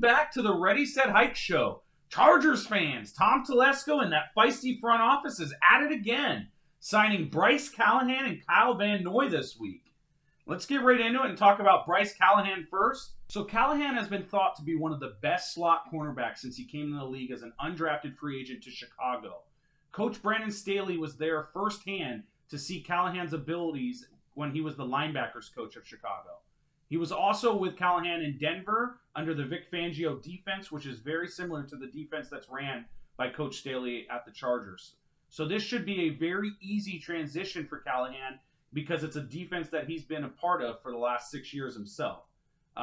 back to the Ready, Set, Hike show. Chargers fans, Tom Telesco and that feisty front office is at it again, signing Bryce Callahan and Kyle Van Noy this week. Let's get right into it and talk about Bryce Callahan first. So Callahan has been thought to be one of the best slot cornerbacks since he came into the league as an undrafted free agent to Chicago. Coach Brandon Staley was there firsthand to see Callahan's abilities when he was the linebackers coach of Chicago. He was also with Callahan in Denver under the Vic Fangio defense, which is very similar to the defense that's ran by Coach Staley at the Chargers. So this should be a very easy transition for Callahan because it's a defense that he's been a part of for the last 6 years himself.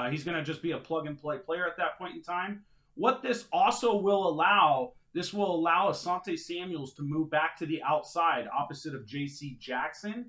He's going to just be a plug-and-play player at that point in time. What this also will allow, this will allow Asante Samuels to move back to the outside opposite of J.C. Jackson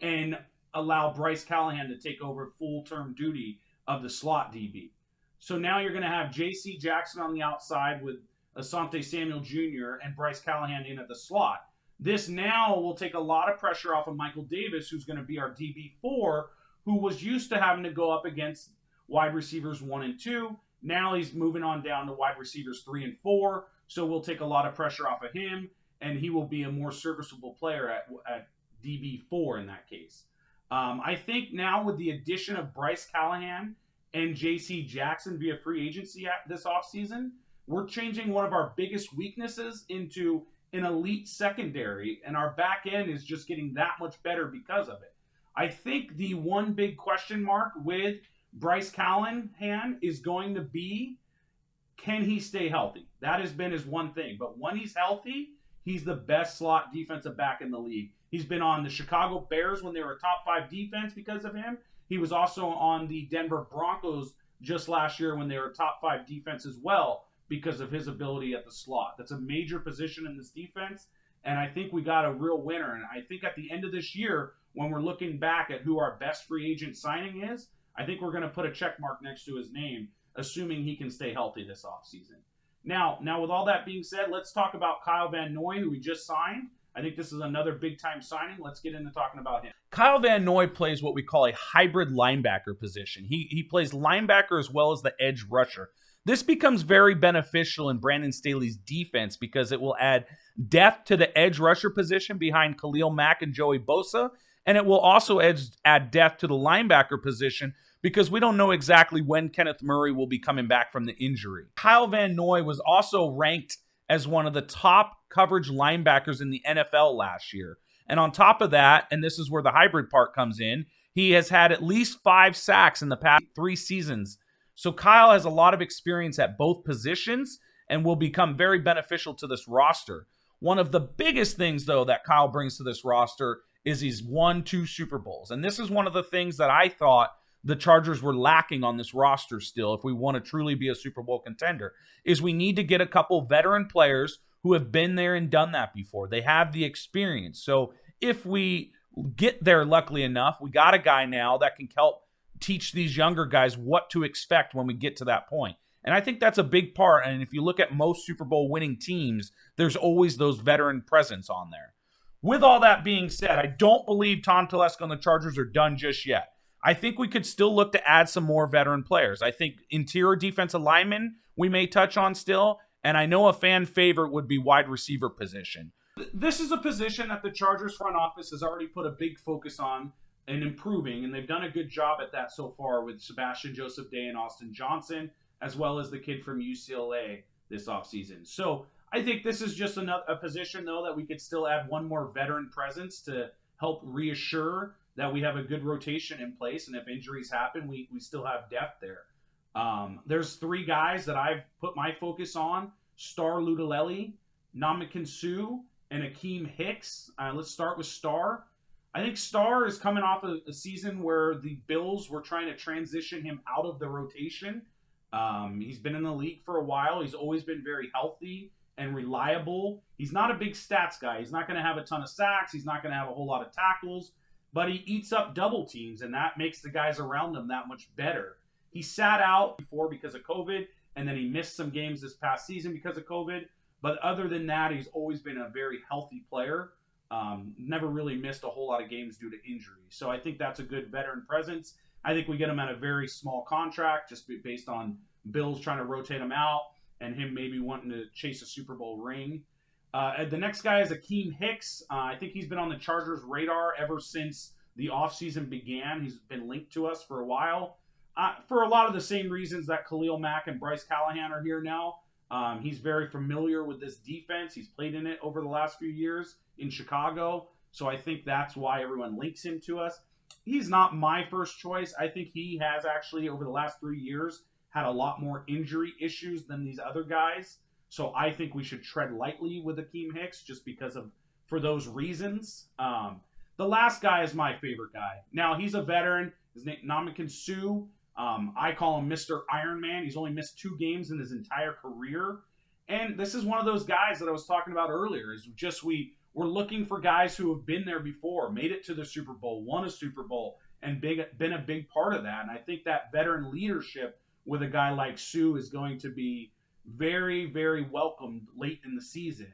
and allow Bryce Callahan to take over full-term duty of the slot DB. So now you're going to have J.C. Jackson on the outside with Asante Samuel Jr. and Bryce Callahan in at the slot. This now will take a lot of pressure off of Michael Davis, who's going to be our DB4, who was used to having to go up against wide receivers 1 and 2. Now he's moving on down to wide receivers 3 and 4. So we'll take a lot of pressure off of him, and he will be a more serviceable player at DB4 in that case. I think now with the addition of Bryce Callahan and J.C. Jackson via free agency this offseason, we're changing one of our biggest weaknesses into an elite secondary, and our back end is just getting that much better because of it. I think the one big question mark with Bryce Callahan is going to be, can he stay healthy? That has been his one thing. But when he's healthy, he's the best slot defensive back in the league. He's been on the Chicago Bears when they were a top 5 defense because of him. He was also on the Denver Broncos just last year when they were a top 5 defense as well because of his ability at the slot. That's a major position in this defense, and I think we got a real winner. And I think at the end of this year, when we're looking back at who our best free agent signing is, I think we're going to put a check mark next to his name, assuming he can stay healthy this offseason. Now, with all that being said, let's talk about Kyle Van Noy, who we just signed. I think this is another big-time signing. Let's get into talking about him. Kyle Van Noy plays what we call a hybrid linebacker position. He plays linebacker as well as the edge rusher. This becomes very beneficial in Brandon Staley's defense because it will add depth to the edge rusher position behind Khalil Mack and Joey Bosa, and it will also add depth to the linebacker position because we don't know exactly when Kenneth Murray will be coming back from the injury. Kyle Van Noy was also ranked as one of the top coverage linebackers in the NFL last year. And on top of that, and this is where the hybrid part comes in, he has had at least 5 sacks in the past 3 seasons. So Kyle has a lot of experience at both positions and will become very beneficial to this roster. One of the biggest things, though, that Kyle brings to this roster is he's won 2 Super Bowls. And this is one of the things that I thought the Chargers were lacking on this roster still, if we want to truly be a Super Bowl contender, is we need to get a couple veteran players who have been there and done that before. They have the experience. So if we get there luckily enough, we got a guy now that can help teach these younger guys what to expect when we get to that point. And I think that's a big part. And if you look at most Super Bowl winning teams, there's always those veteran presence on there. With all that being said, I don't believe Tom Telesco and the Chargers are done just yet. I think we could still look to add some more veteran players. I think interior defensive linemen we may touch on still, and I know a fan favorite would be wide receiver position. This is a position that the Chargers front office has already put a big focus on and improving, and they've done a good job at that so far with Sebastian Joseph Day and Austin Johnson, as well as the kid from UCLA this offseason. So I think this is just a position, though, that we could still add one more veteran presence to help reassure that we have a good rotation in place, and if injuries happen, we still have depth there. There's 3 guys that I've put my focus on: Star Ludalelli, Ndamukong Suh, and Akeem Hicks. Let's start with Star. I think Star is coming off a season where the Bills were trying to transition him out of the rotation. He's been in the league for a while. He's always been very healthy and reliable. He's not a big stats guy. He's not going to have a ton of sacks. He's not going to have a whole lot of tackles. But he eats up double teams, and that makes the guys around him that much better. He sat out before because of COVID, and then he missed some games this past season because of COVID. But other than that, he's always been a very healthy player. Never really missed a whole lot of games due to injury. So I think that's a good veteran presence. I think we get him at a very small contract just based on Bills trying to rotate him out and him maybe wanting to chase a Super Bowl ring. The next guy is Akeem Hicks. I think he's been on the Chargers' radar ever since the offseason began. He's been linked to us for a while. For a lot of the same reasons that Khalil Mack and Bryce Callahan are here now. He's very familiar with this defense. He's played in it over the last few years in Chicago. So I think that's why everyone links him to us. He's not my first choice. I think he has actually, over the last 3 years, had a lot more injury issues than these other guys. So I think we should tread lightly with Akeem Hicks just for those reasons. The last guy is my favorite guy. Now, he's a veteran. His name Ndamukong Suh. I call him Mr. Iron Man. He's only missed 2 games in his entire career. And this is one of those guys that I was talking about earlier. Is just we're looking for guys who have been there before, made it to the Super Bowl, won a Super Bowl, and been a big part of that. And I think that veteran leadership with a guy like Suh is going to be very, very welcomed late in the season.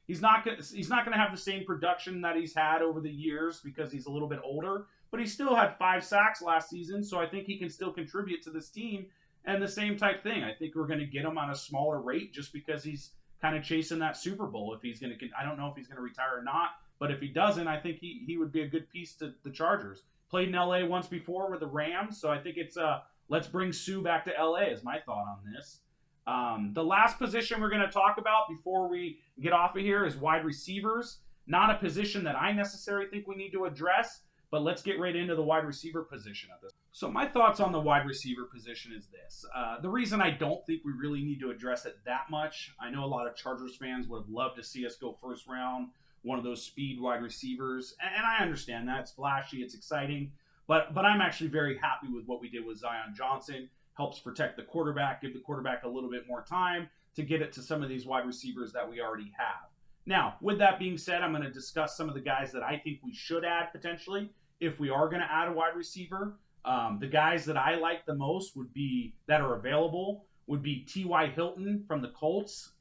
He's not going to have the same production that he's had over the years because he's a little bit older, but he still had 5 sacks last season, so I think he can still contribute to this team. And the same type thing, I think we're going to get him on a smaller rate just because he's kind of chasing that Super Bowl. If he's going to, I don't know if he's going to retire or not, but if he doesn't, I think he would be a good piece to the Chargers. Played in LA once before with the Rams, so I think it's let's bring Suh back to LA is my thought on this. The last position we're going to talk about before we get off of here is wide receivers. Not a position that I necessarily think we need to address, but let's get right into the wide receiver position of this. So my thoughts on the wide receiver position is this. The reason I don't think we really need to address it that much, I know a lot of Chargers fans would have loved to see us go first round, one of those speed wide receivers, and I understand that. It's flashy, it's exciting, but I'm actually very happy with what we did with Zion Johnson. Helps protect the quarterback, give the quarterback a little bit more time to get it to some of these wide receivers that we already have. Now, with that being said, I'm going to discuss some of the guys that I think we should add potentially if we are going to add a wide receiver. The guys that I like the most that are available would be T.Y. Hilton from the Colts.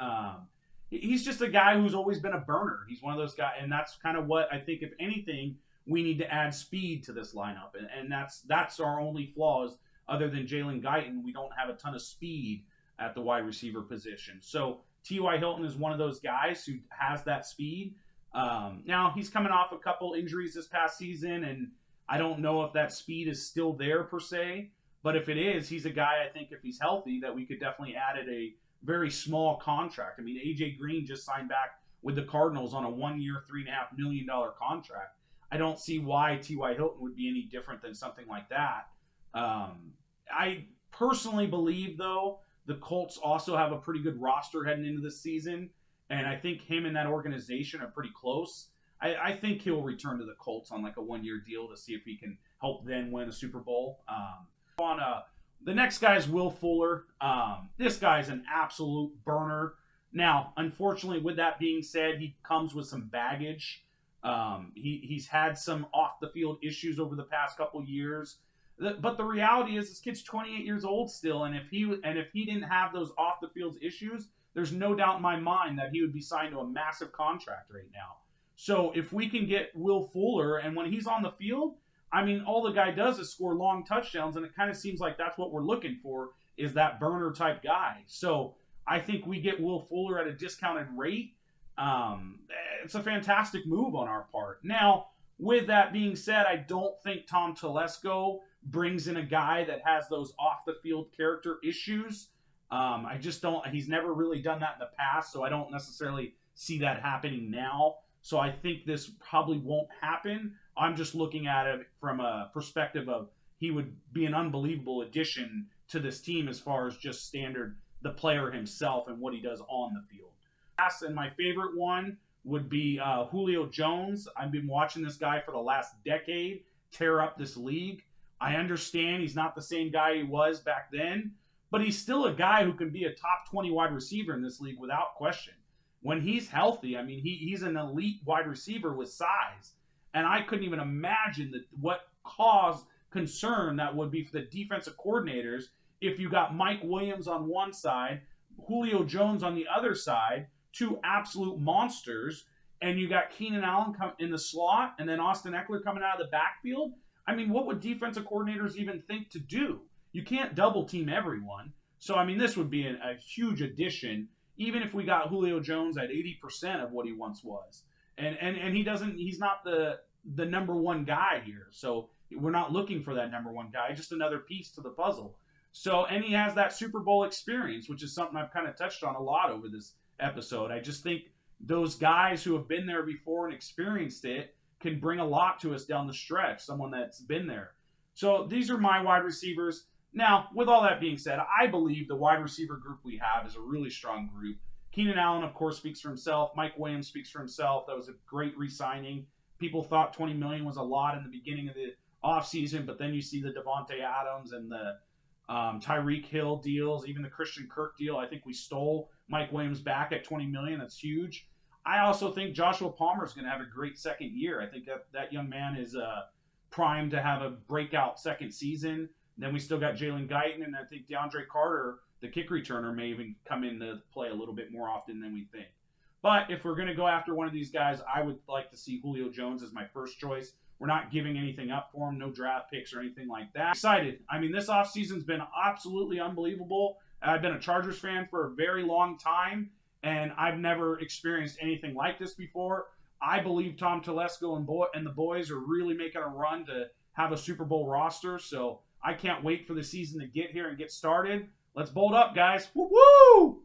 He's just a guy who's always been a burner. He's one of those guys, and that's kind of what I think, if anything, we need to add speed to this lineup, and that's our only flaws. Other than Jalen Guyton, we don't have a ton of speed at the wide receiver position. So T.Y. Hilton is one of those guys who has that speed. Now, he's coming off a couple injuries this past season, and I don't know if that speed is still there per se. But if it is, he's a guy, I think, if he's healthy, that we could definitely add at a very small contract. I mean, A.J. Green just signed back with the Cardinals on a 1-year, $3.5 million contract. I don't see why T.Y. Hilton would be any different than something like that. I personally believe, though, the Colts also have a pretty good roster heading into this season, and I think him and that organization are pretty close. I think he'll return to the Colts on like a 1-year deal to see if he can help them win a Super Bowl. The next guy is Will Fuller. This guy's an absolute burner. Now, unfortunately, with that being said, he comes with some baggage. He's had some off-the-field issues over the past couple years. But the reality is, this kid's 28 years old still, and if he didn't have those off the field issues, there's no doubt in my mind that he would be signed to a massive contract right now. So if we can get Will Fuller, and when he's on the field, I mean, all the guy does is score long touchdowns, and it kind of seems like that's what we're looking for, is that burner type guy. So I think we get Will Fuller at a discounted rate. It's a fantastic move on our part. Now, with that being said, I don't think Tom Telesco brings in a guy that has those off-the-field character issues. I just don't. He's never really done that in the past, so I don't necessarily see that happening now. So I think this probably won't happen. I'm just looking at it from a perspective of he would be an unbelievable addition to this team as far as just standard, the player himself and what he does on the field. Last and my favorite one would be Julio Jones. I've been watching this guy for the last decade tear up this league. I understand he's not the same guy he was back then, but he's still a guy who can be a top 20 wide receiver in this league without question. When he's healthy, I mean, he's an elite wide receiver with size. And I couldn't even imagine what caused concern that would be for the defensive coordinators if you got Mike Williams on one side, Julio Jones on the other side, 2 absolute monsters, and you got Keenan Allen in the slot and then Austin Eckler coming out of the backfield. I mean, what would defensive coordinators even think to do? You can't double team everyone. So, I mean, this would be a huge addition, even if we got Julio Jones at 80% of what he once was. And he's not the number one guy here. So we're not looking for that number one guy, just another piece to the puzzle. So, and he has that Super Bowl experience, which is something I've kind of touched on a lot over this episode. I just think those guys who have been there before and experienced it can bring a lot to us down the stretch, someone that's been there. So these are my wide receivers. Now, with all that being said, I believe the wide receiver group we have is a really strong group. Keenan Allen, of course, speaks for himself. Mike Williams speaks for himself. That was a great re-signing. People thought $20 million was a lot in the beginning of the offseason, but then you see the Devontae Adams and the Tyreek Hill deals, even the Christian Kirk deal. I think we stole Mike Williams back at $20 million. That's huge. I also think Joshua Palmer is going to have a great second year. I think that young man is primed to have a breakout second season. Then we still got Jalen Guyton, and I think DeAndre Carter, the kick returner, may even come into play a little bit more often than we think. But if we're going to go after one of these guys, I would like to see Julio Jones as my first choice. We're not giving anything up for him, no draft picks or anything like that. Excited. I mean, this offseason's been absolutely unbelievable. I've been a Chargers fan for a very long time, and I've never experienced anything like this before. I believe Tom Telesco and the boys are really making a run to have a Super Bowl roster, so I can't wait for the season to get here and get started. Let's bolt up, guys. Woo-woo!